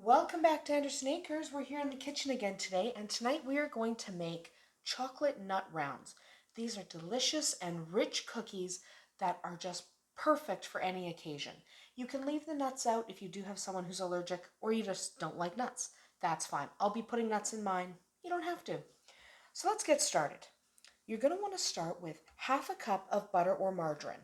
Welcome back to Andersen Acres. We're here in the kitchen again today, and tonight we are going to make chocolate nut rounds. These are delicious and rich cookies that are just perfect for any occasion. You can leave the nuts out if you do have someone who's allergic or you just don't like nuts. That's fine. I'll be putting nuts in mine. You don't have to. So let's get started. You're going to want to start with half a cup of butter or margarine.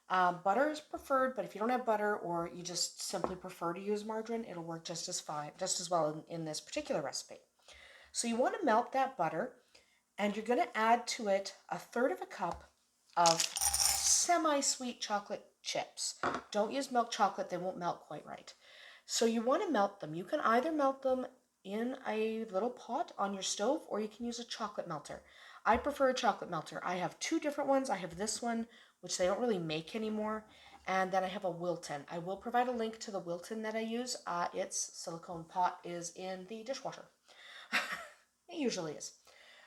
Butter is preferred, but if you don't have butter or you just simply prefer to use margarine, it'll work just as fine, just as well in this particular recipe. So you want to melt that butter, and you're going to add to it a third of a cup of semi-sweet chocolate chips. Don't use milk chocolate, they won't melt quite right. So you want to melt them. You can either melt them in a little pot on your stove, or you can use a chocolate melter. I prefer a chocolate melter. I have two different ones. I have this one, which they don't really make anymore, and then I have a Wilton. I will provide a link to the Wilton that I use. Its silicone pot is in the dishwasher. It usually is.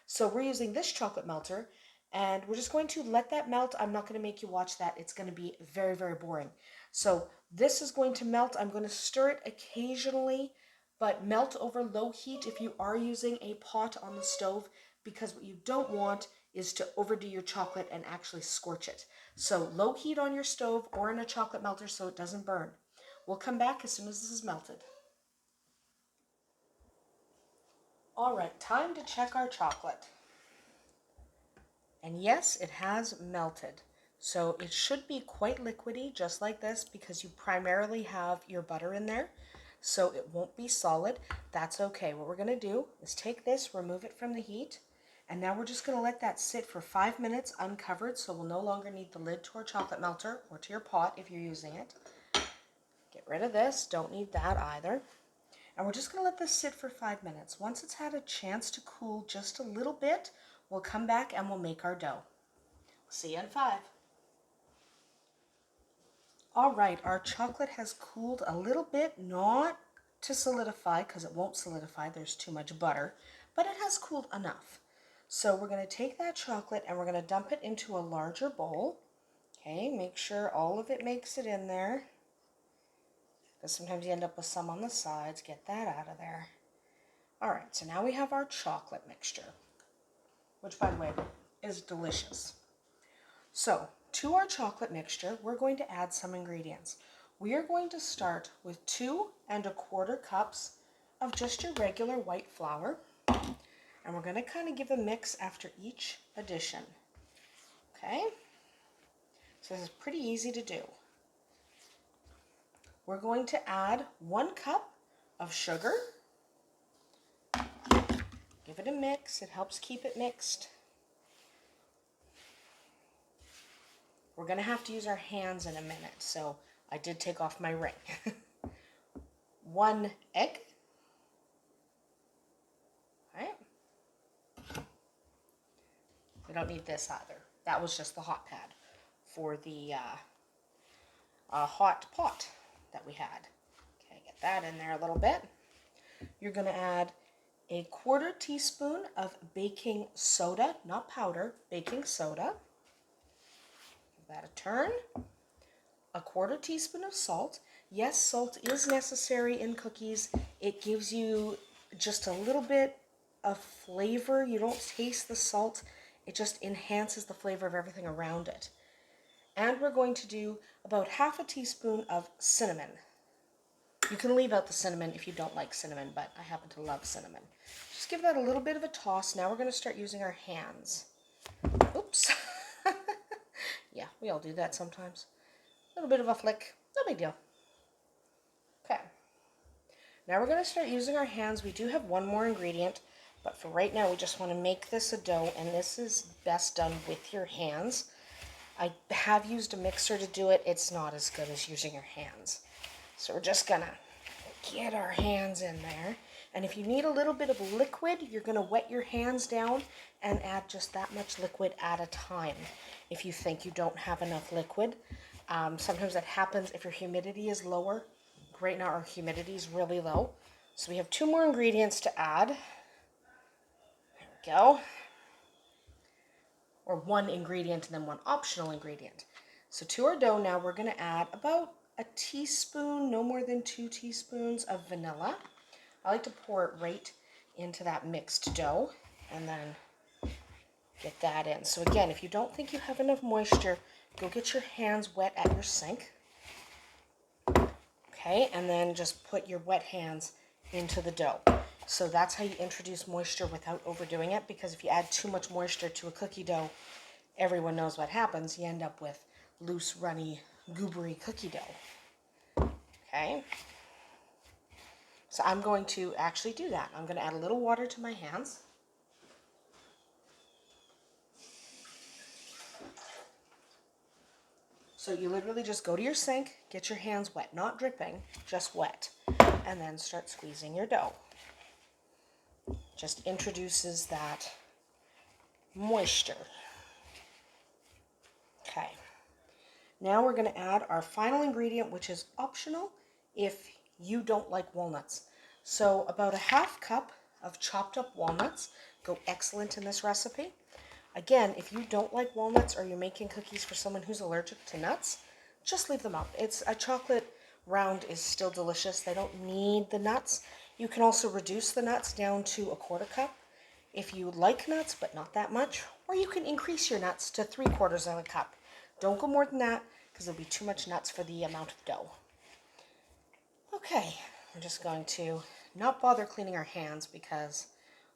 So we're using this chocolate melter, and we're just going to let that melt. I'm not going to make you watch that. It's going to be very, very boring. So this is going to melt. I'm going to stir it occasionally, but melt over low heat if you are using a pot on the stove, because what you don't want is to overdo your chocolate and actually scorch it. So low heat on your stove or in a chocolate melter so it doesn't burn. We'll come back as soon as this is melted. All right, time to check our chocolate. And yes, it has melted. So it should be quite liquidy, just like this, because you primarily have your butter in there. So it won't be solid. That's okay. What we're going to do is take this, remove it from the heat, and now we're just going to let that sit for 5 minutes uncovered, so we'll no longer need the lid to our chocolate melter or to your pot if you're using it. Get rid of this. Don't need that either. And we're just going to let this sit for 5 minutes. Once it's had a chance to cool just a little bit, we'll come back and we'll make our dough. See you in 5. All right, our chocolate has cooled a little bit, not to solidify because it won't solidify, there's too much butter, but it has cooled enough. So we're going to take that chocolate and we're going to dump it into a larger bowl. Okay, make sure all of it makes it in there, because sometimes you end up with some on the sides. Get that out of there. All right, so now we have our chocolate mixture, which, by the way, is delicious. So, to our chocolate mixture, we're going to add some ingredients. We are going to start with 2 1/4 cups of just your regular white flour, and we're going to kind of give a mix after each addition. Okay? So this is pretty easy to do. We're going to add 1 cup of sugar. Give it a mix. It helps keep it mixed. We're going to have to use our hands in a minute, so I did take off my ring. 1 egg. Right? We don't need this either. That was just the hot pad for the hot pot that we had. Okay, get that in there a little bit. You're going to add a 1/4 teaspoon of baking soda, not powder, baking soda. Give that a turn. A 1/4 teaspoon of salt. Yes, salt is necessary in cookies. It gives you just a little bit of flavor. You don't taste the salt. It just enhances the flavor of everything around it. And we're going to do about 1/2 teaspoon of cinnamon. You can leave out the cinnamon if you don't like cinnamon, but I happen to love cinnamon. Just give that a little bit of a toss. Now we're going to start using our hands. Oops. Yeah, we all do that sometimes. A little bit of a flick. No big deal. Okay. Now we're going to start using our hands. We do have one more ingredient, but for right now we just want to make this a dough, and this is best done with your hands. I have used a mixer to do it. It's not as good as using your hands. So we're just going to get our hands in there. And if you need a little bit of liquid, you're going to wet your hands down and add just that much liquid at a time if you think you don't have enough liquid. Sometimes that happens if your humidity is lower. Right now our humidity is really low. So we have 2 more ingredients to add. There we go. Or 1 ingredient and then 1 optional ingredient. So to our dough now we're going to add about a teaspoon, no more than 2 teaspoons of vanilla. I like to pour it right into that mixed dough and then get that in. So again, if you don't think you have enough moisture, go get your hands wet at your sink. Okay, and then just put your wet hands into the dough. So that's how you introduce moisture without overdoing it, because if you add too much moisture to a cookie dough, everyone knows what happens. You end up with loose, runny, goobery cookie dough. Okay, so I'm going to actually do that. I'm going to add a little water to my hands. So you literally just go to your sink, get your hands wet, not dripping, just wet, and then start squeezing your dough. Just introduces that moisture. Okay. Now we're going to add our final ingredient, which is optional if you don't like walnuts. So about a half cup of chopped up walnuts go excellent in this recipe. Again, if you don't like walnuts or you're making cookies for someone who's allergic to nuts, just leave them out. It's a chocolate round is still delicious. They don't need the nuts. You can also reduce the nuts down to a 1/4 cup if you like nuts, but not that much. Or you can increase your nuts to 3/4 of a cup. Don't go more than that because there'll be too much nuts for the amount of dough. Okay, we're just going to not bother cleaning our hands because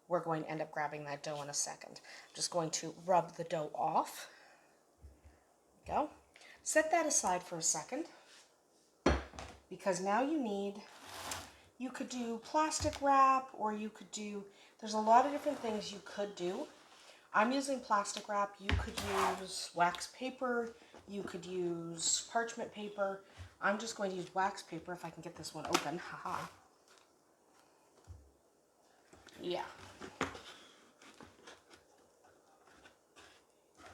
we're going to end up grabbing that dough in a second. I'm just going to rub the dough off. There we go. Set that aside for a second because now you could do plastic wrap, or you could do, there's a lot of different things you could do. I'm using plastic wrap. You could use wax paper. You could use parchment paper. I'm just going to use wax paper if I can get this one open. Haha. Yeah.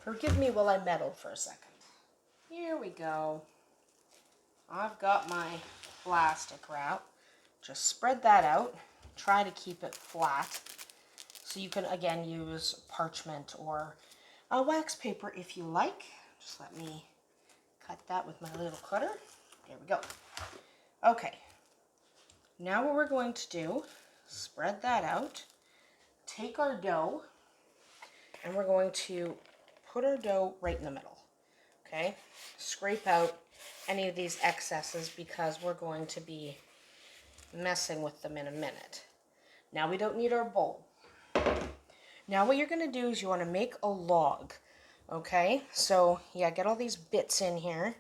Forgive me while I meddle for a second. Here we go. I've got my plastic wrap. Just spread that out. Try to keep it flat. So you can, again, use parchment or wax paper if you like. Just let me cut that with my little cutter. There we go. Okay. Now what we're going to do, spread that out, take our dough, and we're going to put our dough right in the middle. Okay? Scrape out any of these excesses because we're going to be messing with them in a minute. Now we don't need our bowl. Now what you're going to do is you want to make a log. Okay? So, yeah, get all these bits in here.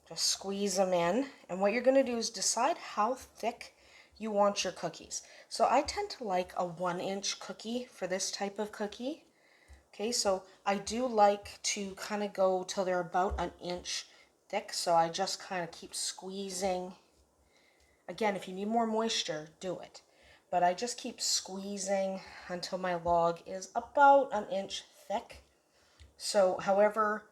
Just squeeze them in. And what you're going to do is decide how thick you want your cookies. So I tend to like a 1-inch cookie for this type of cookie. Okay, so I do like to kind of go till they're about 1 inch thick. So I just kind of keep squeezing. Again, if you need more moisture, do it. But I just keep squeezing until my log is about 1 inch thick. So however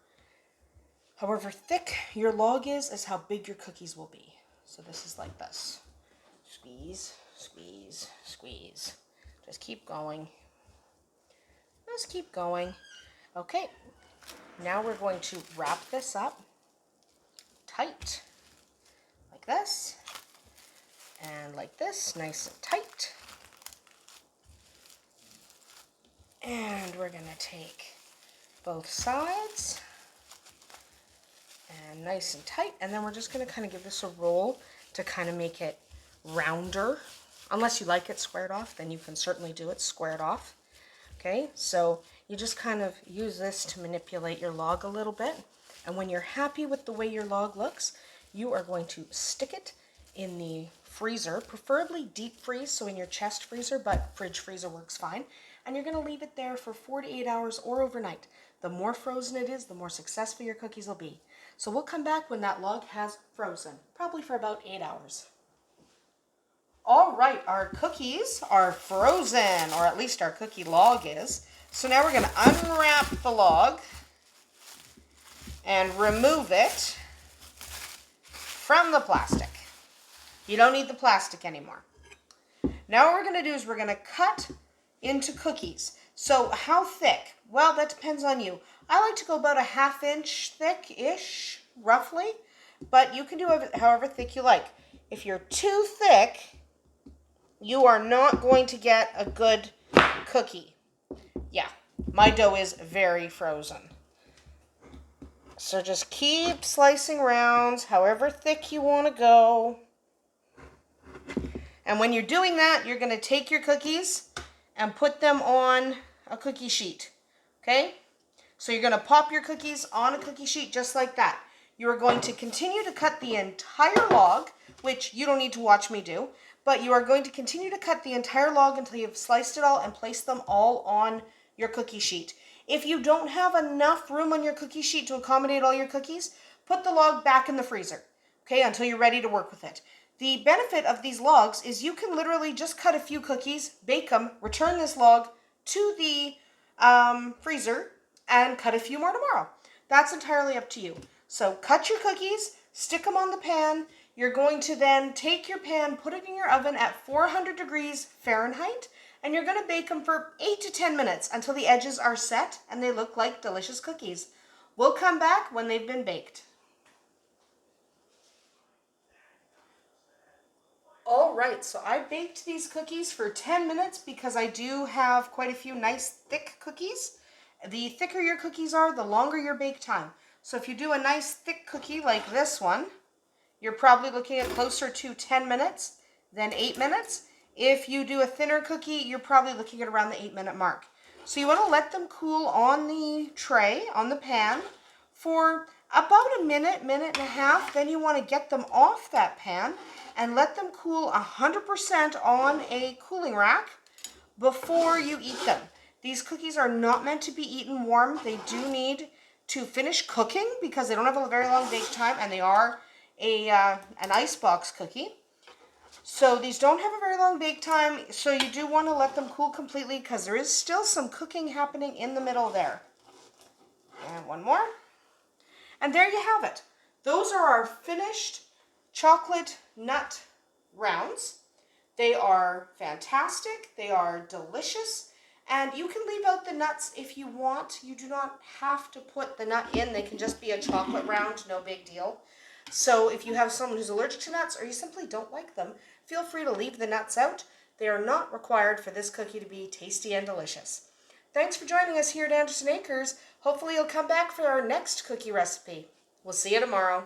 thick your log is how big your cookies will be. So this is like this. Squeeze, squeeze, squeeze. Just keep going. Just keep going. Okay, now we're going to wrap this up tight, like this, and like this, nice and tight. And we're going to take both sides and nice and tight, and then we're just going to kind of give this a roll to kind of make it rounder. Unless you like it squared off, then you can certainly do it squared off. Okay, so you just kind of use this to manipulate your log a little bit, and when you're happy with the way your log looks, you are going to stick it in the freezer, preferably deep freeze, so in your chest freezer, but fridge freezer works fine. And you're going to leave it there for 4 to 8 hours or overnight. The more frozen it is, the more successful your cookies will be. So we'll come back when that log has frozen, probably for about 8 hours. All right, our cookies are frozen, or at least our cookie log is. So now we're going to unwrap the log and remove it from the plastic. You don't need the plastic anymore. Now what we're going to do is we're going to cut into cookies. So how thick? Well, that depends on you. I like to go about a 1/2 inch thick-ish, roughly, but you can do it however thick you like. If you're too thick, you are not going to get a good cookie. Yeah, my dough is very frozen. So just keep slicing rounds, however thick you want to go. And when you're doing that, you're going to take your cookies and put them on a cookie sheet. Okay? So you're going to pop your cookies on a cookie sheet just like that. You are going to continue to cut the entire log, which you don't need to watch me do, but you are going to continue to cut the entire log until you've sliced it all and placed them all on your cookie sheet. If you don't have enough room on your cookie sheet to accommodate all your cookies, put the log back in the freezer, okay, until you're ready to work with it. The benefit of these logs is you can literally just cut a few cookies, bake them, return this log to the freezer, and cut a few more tomorrow. That's entirely up to you. So cut your cookies, stick them on the pan. You're going to then take your pan, put it in your oven at 400 degrees Fahrenheit, and you're going to bake them for 8 to 10 minutes until the edges are set and they look like delicious cookies. We'll come back when they've been baked. All right, so I baked these cookies for 10 minutes because I do have quite a few nice thick cookies. The thicker your cookies are, the longer your bake time. So if you do a nice thick cookie like this one, you're probably looking at closer to 10 minutes than 8 minutes. If you do a thinner cookie, you're probably looking at around the 8-minute mark. So you want to let them cool on the tray, on the pan, for about a minute, minute and a half. Then you want to get them off that pan and let them cool 100% on a cooling rack before you eat them. These cookies are not meant to be eaten warm. They do need to finish cooking because they don't have a very long bake time and they are an icebox cookie. So these don't have a very long bake time, so you do want to let them cool completely because there is still some cooking happening in the middle there. And one more. And there you have it. Those are our finished chocolate nut rounds. They are fantastic. They are delicious. And you can leave out the nuts if you want. You do not have to put the nut in. They can just be a chocolate round, no big deal. So if you have someone who's allergic to nuts or you simply don't like them, feel free to leave the nuts out. They are not required for this cookie to be tasty and delicious. Thanks for joining us here at Andersen Acres. Hopefully you'll come back for our next cookie recipe. We'll see you tomorrow.